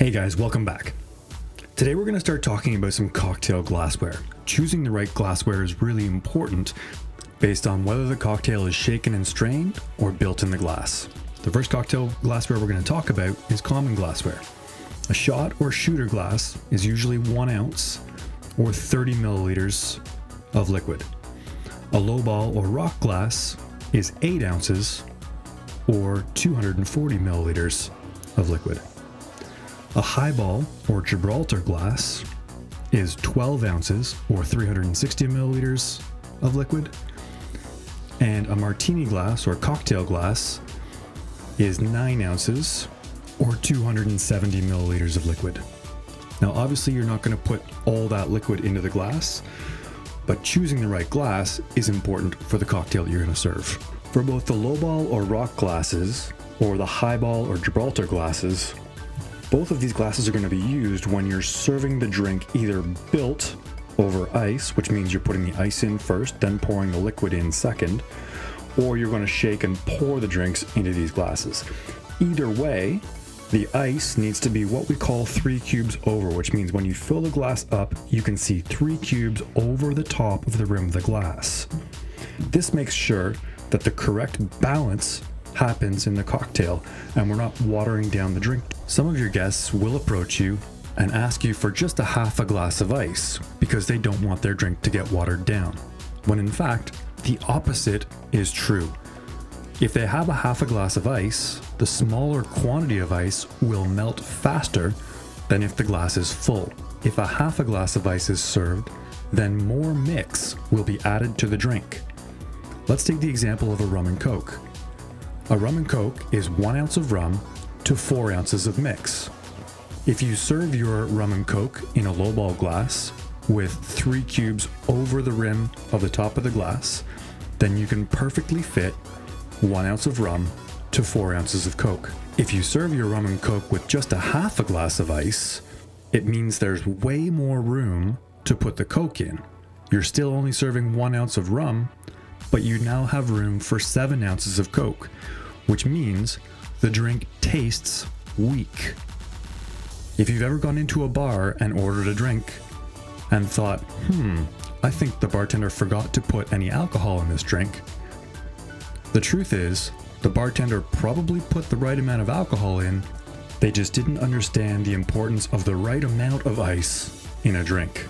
Hey guys, welcome back. Today we're going to start talking about some cocktail glassware. Choosing the right glassware is really important based on whether the cocktail is shaken and strained or built in the glass. The first cocktail glassware we're going to talk about is common glassware. A shot or shooter glass is usually 1 ounce or 30 milliliters of liquid. A lowball or rock glass is 8 ounces or 240 milliliters of liquid. A highball or Gibraltar glass is 12 ounces or 360 milliliters of liquid. And a martini glass or cocktail glass is 9 ounces or 270 milliliters of liquid. Now, obviously, you're not going to put all that liquid into the glass, but choosing the right glass is important for the cocktail that you're going to serve. For both the lowball or rock glasses or the highball or Gibraltar glasses, both of these glasses are going to be used when you're serving the drink either built over ice, which means you're putting the ice in first, then pouring the liquid in second, or you're going to shake and pour the drinks into these glasses. Either way, the ice needs to be what we call 3 cubes over, which means when you fill the glass up, you can see 3 cubes over the top of the rim of the glass. This makes sure that the correct balance happens in the cocktail and we're not watering down the drink. Some of your guests will approach you and ask you for just a half a glass of ice because they don't want their drink to get watered down, when in fact, the opposite is true. If they have a half a glass of ice, the smaller quantity of ice will melt faster than if the glass is full. If a half a glass of ice is served, then more mix will be added to the drink. Let's take the example of a rum and coke. A rum and coke is 1 ounce of rum to 4 ounces of mix. If you serve your rum and coke in a lowball glass with 3 cubes over the rim of the top of the glass, then you can perfectly fit 1 ounce of rum to 4 ounces of coke. If you serve your rum and coke with just a half a glass of ice, it means there's way more room to put the coke in. You're still only serving 1 ounce of rum, but you now have room for 7 ounces of coke, which means the drink tastes weak. If you've ever gone into a bar and ordered a drink and thought, I think the bartender forgot to put any alcohol in this drink, the truth is, the bartender probably put the right amount of alcohol in, they just didn't understand the importance of the right amount of ice in a drink.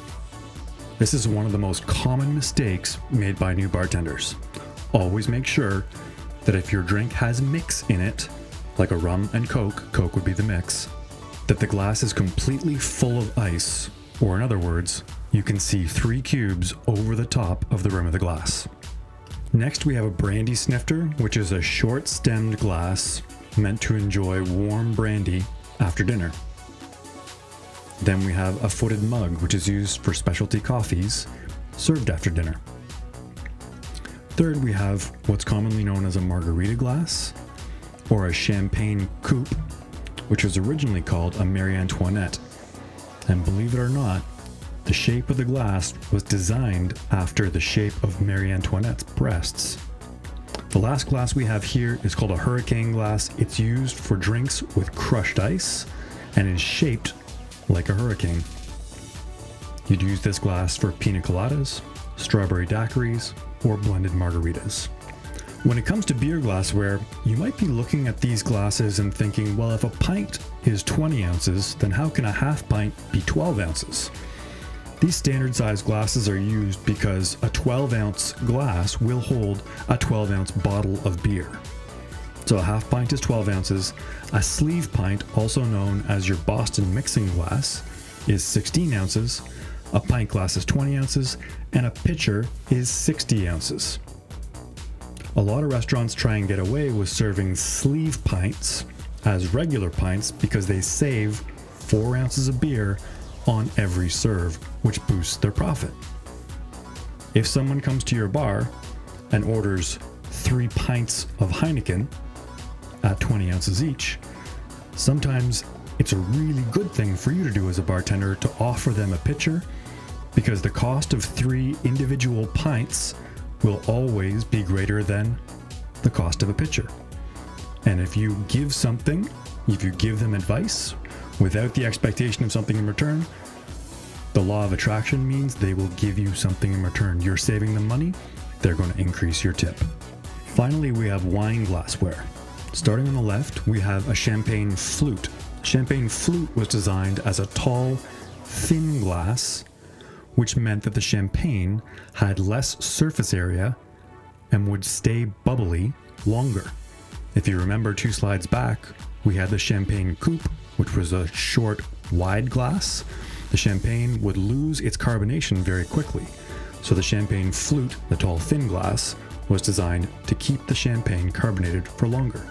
This is one of the most common mistakes made by new bartenders. Always make sure that if your drink has mix in it, like a rum and coke would be the mix, that the glass is completely full of ice, or in other words, you can see 3 cubes over the top of the rim of the glass. Next, we have a brandy snifter, which is a short-stemmed glass meant to enjoy warm brandy after dinner. Then we have a footed mug, which is used for specialty coffees served after dinner. Third, we have what's commonly known as a margarita glass, or a champagne coupe, which was originally called a Marie Antoinette. And believe it or not, the shape of the glass was designed after the shape of Marie Antoinette's breasts. The last glass we have here is called a hurricane glass. It's used for drinks with crushed ice and is shaped like a hurricane. You'd use this glass for pina coladas, strawberry daiquiris, or blended margaritas. When it comes to beer glassware, you might be looking at these glasses and thinking, well, if a pint is 20 ounces, then how can a half pint be 12 ounces? These standard size glasses are used because a 12-ounce glass will hold a 12-ounce bottle of beer. So a half pint is 12 ounces, a sleeve pint, also known as your Boston mixing glass, is 16 ounces, a pint glass is 20 ounces, and a pitcher is 60 ounces. A lot of restaurants try and get away with serving sleeve pints as regular pints because they save 4 ounces of beer on every serve, which boosts their profit. If someone comes to your bar and orders 3 pints of Heineken at 20 ounces each, sometimes it's a really good thing for you to do as a bartender to offer them a pitcher, because the cost of 3 individual pints will always be greater than the cost of a pitcher. And if you give something, if you give them advice, Without the expectation of something in return, the law of attraction means they will give you something in return. You're saving them money, they're going to increase your tip. Finally, we have wine glassware. Starting on the left, we have a champagne flute. Champagne flute was designed as a tall, thin glass, which meant that the champagne had less surface area and would stay bubbly longer. If you remember 2 slides back, we had the champagne coupe, which was a short, wide glass. The champagne would lose its carbonation very quickly. So the champagne flute, the tall, thin glass, was designed to keep the champagne carbonated for longer.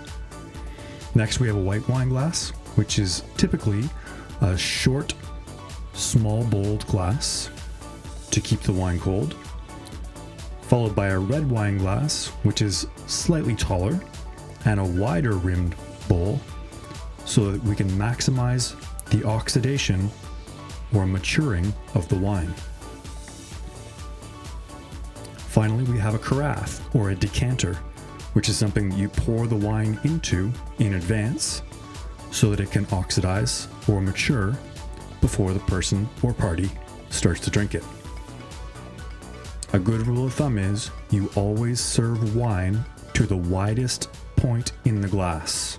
Next, we have a white wine glass, which is typically a short, small bowled glass to keep the wine cold, followed by a red wine glass, which is slightly taller, and a wider rimmed bowl so that we can maximize the oxidation or maturing of the wine. Finally, we have a carafe or a decanter, which is something you pour the wine into in advance so that it can oxidize or mature before the person or party starts to drink it. A good rule of thumb is you always serve wine to the widest point in the glass.